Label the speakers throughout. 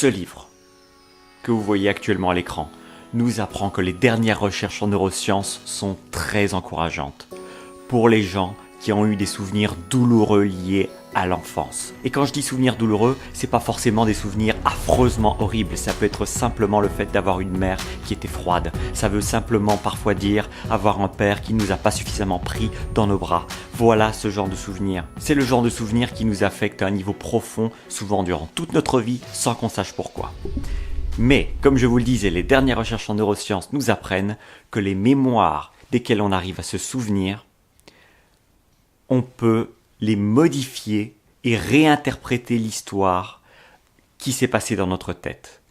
Speaker 1: Ce livre que vous voyez actuellement à l'écran nous apprend que les dernières recherches en neurosciences sont très encourageantes pour les gens qui ont eu des souvenirs douloureux liés à l'enfance. Et quand je dis souvenirs douloureux, c'est pas forcément des souvenirs affreusement horribles, ça peut être simplement le fait d'avoir une mère qui était froide. Ça veut simplement parfois dire avoir un père qui nous a pas suffisamment pris dans nos bras. Voilà ce genre de souvenir. C'est le genre de souvenir qui nous affecte à un niveau profond, souvent durant toute notre vie, sans qu'on sache pourquoi. Mais, comme je vous le disais, les dernières recherches en neurosciences nous apprennent que les mémoires desquelles on arrive à se souvenir, on peut les modifier et réinterpréter l'histoire qui s'est passée dans notre tête.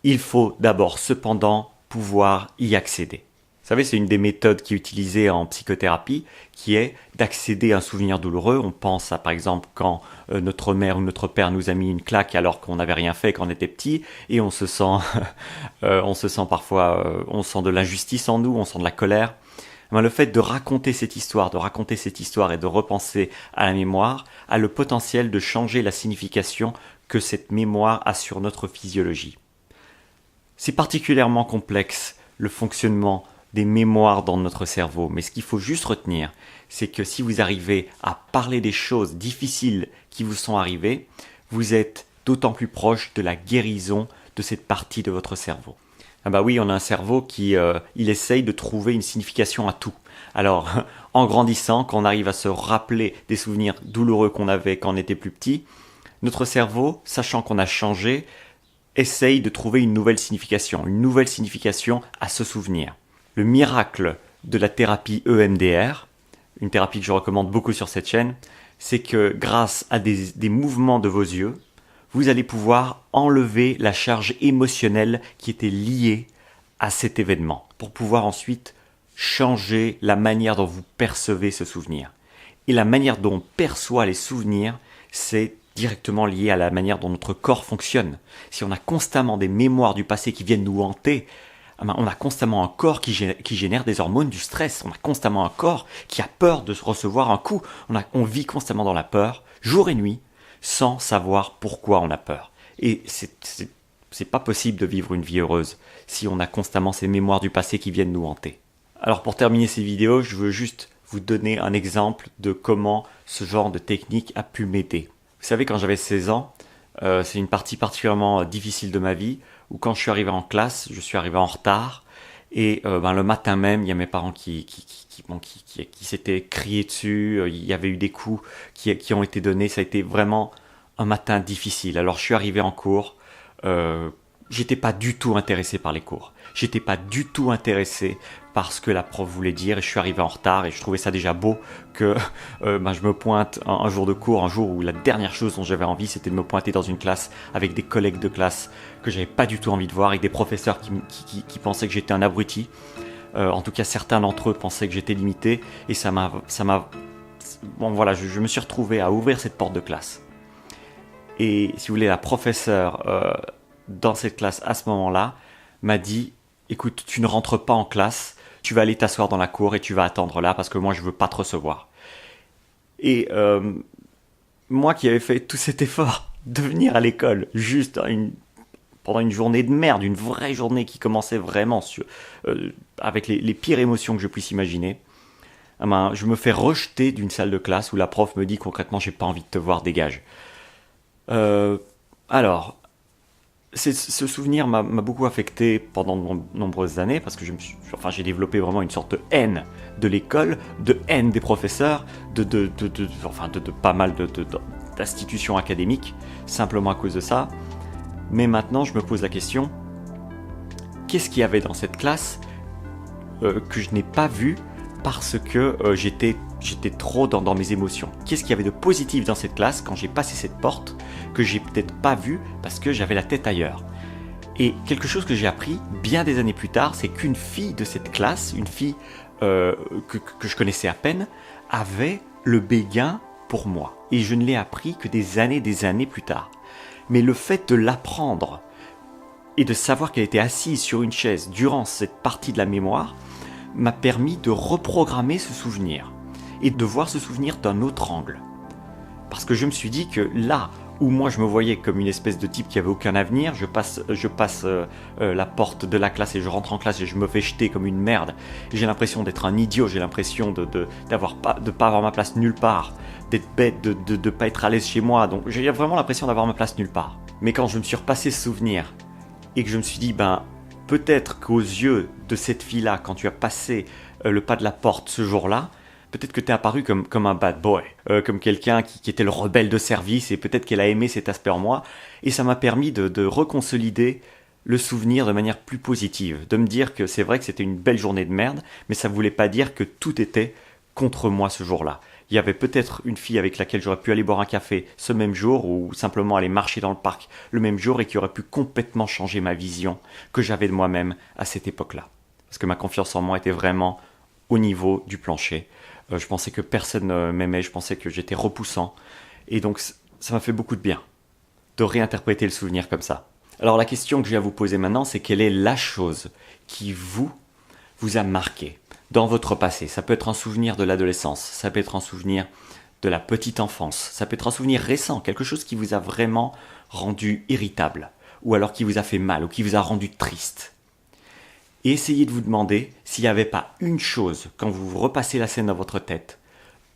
Speaker 1: Il faut d'abord cependant pouvoir y accéder. Vous savez, c'est une des méthodes qui est utilisée en psychothérapie, qui est d'accéder à un souvenir douloureux. On pense à, par exemple, quand notre mère ou notre père nous a mis une claque alors qu'on n'avait rien fait quand on était petit, et on se sent parfois, on sent de l'injustice en nous, on sent de la colère. Le fait de raconter cette histoire et de repenser à la mémoire a le potentiel de changer la signification que cette mémoire a sur notre physiologie. C'est particulièrement complexe le fonctionnement des mémoires dans notre cerveau, mais ce qu'il faut juste retenir, c'est que si vous arrivez à parler des choses difficiles qui vous sont arrivées, vous êtes d'autant plus proche de la guérison de cette partie de votre cerveau. Ah bah oui, on a un cerveau qui il essaye de trouver une signification à tout. Alors, en grandissant, quand on arrive à se rappeler des souvenirs douloureux qu'on avait quand on était plus petit, notre cerveau, sachant qu'on a changé, essaye de trouver une nouvelle signification à ce souvenir. Le miracle de la thérapie EMDR, une thérapie que je recommande beaucoup sur cette chaîne, c'est que grâce à des mouvements de vos yeux, vous allez pouvoir enlever la charge émotionnelle qui était liée à cet événement, pour pouvoir ensuite changer la manière dont vous percevez ce souvenir. Et la manière dont on perçoit les souvenirs, c'est directement lié à la manière dont notre corps fonctionne. Si on a constamment des mémoires du passé qui viennent nous hanter, on a constamment un corps qui génère des hormones du stress. On a constamment un corps qui a peur de recevoir un coup. On vit constamment dans la peur, jour et nuit, sans savoir pourquoi on a peur. Et c'est pas possible de vivre une vie heureuse si on a constamment ces mémoires du passé qui viennent nous hanter. Alors pour terminer ces vidéos, je veux juste vous donner un exemple de comment ce genre de technique a pu m'aider. Vous savez, quand j'avais 16 ans, c'est une partie particulièrement difficile de ma vie, où quand je suis arrivé en classe, je suis arrivé en retard, et le matin même, il y a mes parents qui s'étaient criés dessus, il y avait eu des coups qui ont été donnés, ça a été vraiment un matin difficile. Alors je suis arrivé en cours, j'étais pas du tout intéressé par les cours, j'étais pas du tout intéressé par ce que la prof voulait dire, et je suis arrivé en retard, et je trouvais ça déjà beau que je me pointe un jour de cours, un jour où la dernière chose dont j'avais envie, c'était de me pointer dans une classe avec des collègues de classe que j'avais pas du tout envie de voir, avec des professeurs qui pensaient que j'étais un abruti. En tout cas, certains d'entre eux pensaient que j'étais limité, et je me suis retrouvé à ouvrir cette porte de classe. Et si vous voulez, la professeure dans cette classe à ce moment-là m'a dit « Écoute, tu ne rentres pas en classe, tu vas aller t'asseoir dans la cour et tu vas attendre là parce que moi je veux pas te recevoir. » Et moi qui avais fait tout cet effort de venir à l'école juste pendant une journée de merde, une vraie journée qui commençait vraiment avec les pires émotions que je puisse imaginer, je me fais rejeter d'une salle de classe où la prof me dit concrètement « J'ai pas envie de te voir, dégage ». Alors, ce souvenir m'a beaucoup affecté pendant de nombreuses années parce que j'ai développé vraiment une sorte de haine de l'école, de haine des professeurs, de pas mal d'institutions académiques, simplement à cause de ça. Mais maintenant, je me pose la question, qu'est-ce qu'il y avait dans cette classe que je n'ai pas vu parce que j'étais trop dans mes émotions? Qu'est-ce qu'il y avait de positif dans cette classe quand j'ai passé cette porte que j'ai peut-être pas vu parce que j'avais la tête ailleurs? Et quelque chose que j'ai appris bien des années plus tard, c'est qu'une fille de cette classe, une fille que je connaissais à peine, avait le béguin pour moi. Et je ne l'ai appris que des années plus tard. Mais le fait de l'apprendre et de savoir qu'elle était assise sur une chaise durant cette partie de la mémoire m'a permis de reprogrammer ce souvenir et de voir ce souvenir d'un autre angle. Parce que je me suis dit que là où moi je me voyais comme une espèce de type qui avait aucun avenir. Je passe la porte de la classe et je rentre en classe et je me fais jeter comme une merde. J'ai l'impression d'être un idiot, j'ai l'impression de pas avoir ma place nulle part, d'être bête, de pas être à l'aise chez moi. Donc j'ai vraiment l'impression d'avoir ma place nulle part. Mais quand je me suis repassé ce souvenir et que je me suis dit, peut-être qu'aux yeux de cette fille-là, quand tu as passé le pas de la porte ce jour-là, peut-être que tu es apparu comme un bad boy, comme quelqu'un qui était le rebelle de service, et peut-être qu'elle a aimé cet aspect en moi, et ça m'a permis de reconsolider le souvenir de manière plus positive, de me dire que c'est vrai que c'était une belle journée de merde, mais ça ne voulait pas dire que tout était contre moi ce jour-là. Il y avait peut-être une fille avec laquelle j'aurais pu aller boire un café ce même jour, ou simplement aller marcher dans le parc le même jour, et qui aurait pu complètement changer ma vision que j'avais de moi-même à cette époque-là. Parce que ma confiance en moi était vraiment au niveau du plancher. Je pensais que personne ne m'aimait, je pensais que j'étais repoussant. Et donc ça m'a fait beaucoup de bien de réinterpréter le souvenir comme ça. Alors la question que je vais vous poser maintenant, c'est quelle est la chose qui vous a marqué dans votre passé? Ça peut être un souvenir de l'adolescence, ça peut être un souvenir de la petite enfance, ça peut être un souvenir récent, quelque chose qui vous a vraiment rendu irritable, ou alors qui vous a fait mal, ou qui vous a rendu triste. Et essayez de vous demander s'il n'y avait pas une chose, quand vous repassez la scène dans votre tête,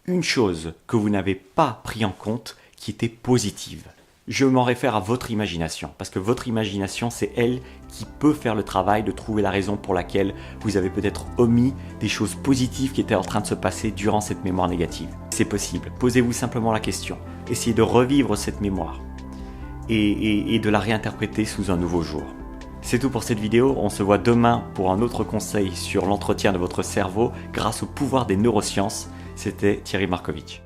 Speaker 1: une chose que vous n'avez pas pris en compte qui était positive. Je m'en réfère à votre imagination, parce que votre imagination, c'est elle qui peut faire le travail de trouver la raison pour laquelle vous avez peut-être omis des choses positives qui étaient en train de se passer durant cette mémoire négative. C'est possible. Posez-vous simplement la question. Essayez de revivre cette mémoire et de la réinterpréter sous un nouveau jour. C'est tout pour cette vidéo, on se voit demain pour un autre conseil sur l'entretien de votre cerveau grâce au pouvoir des neurosciences. C'était Thierry Markovitch.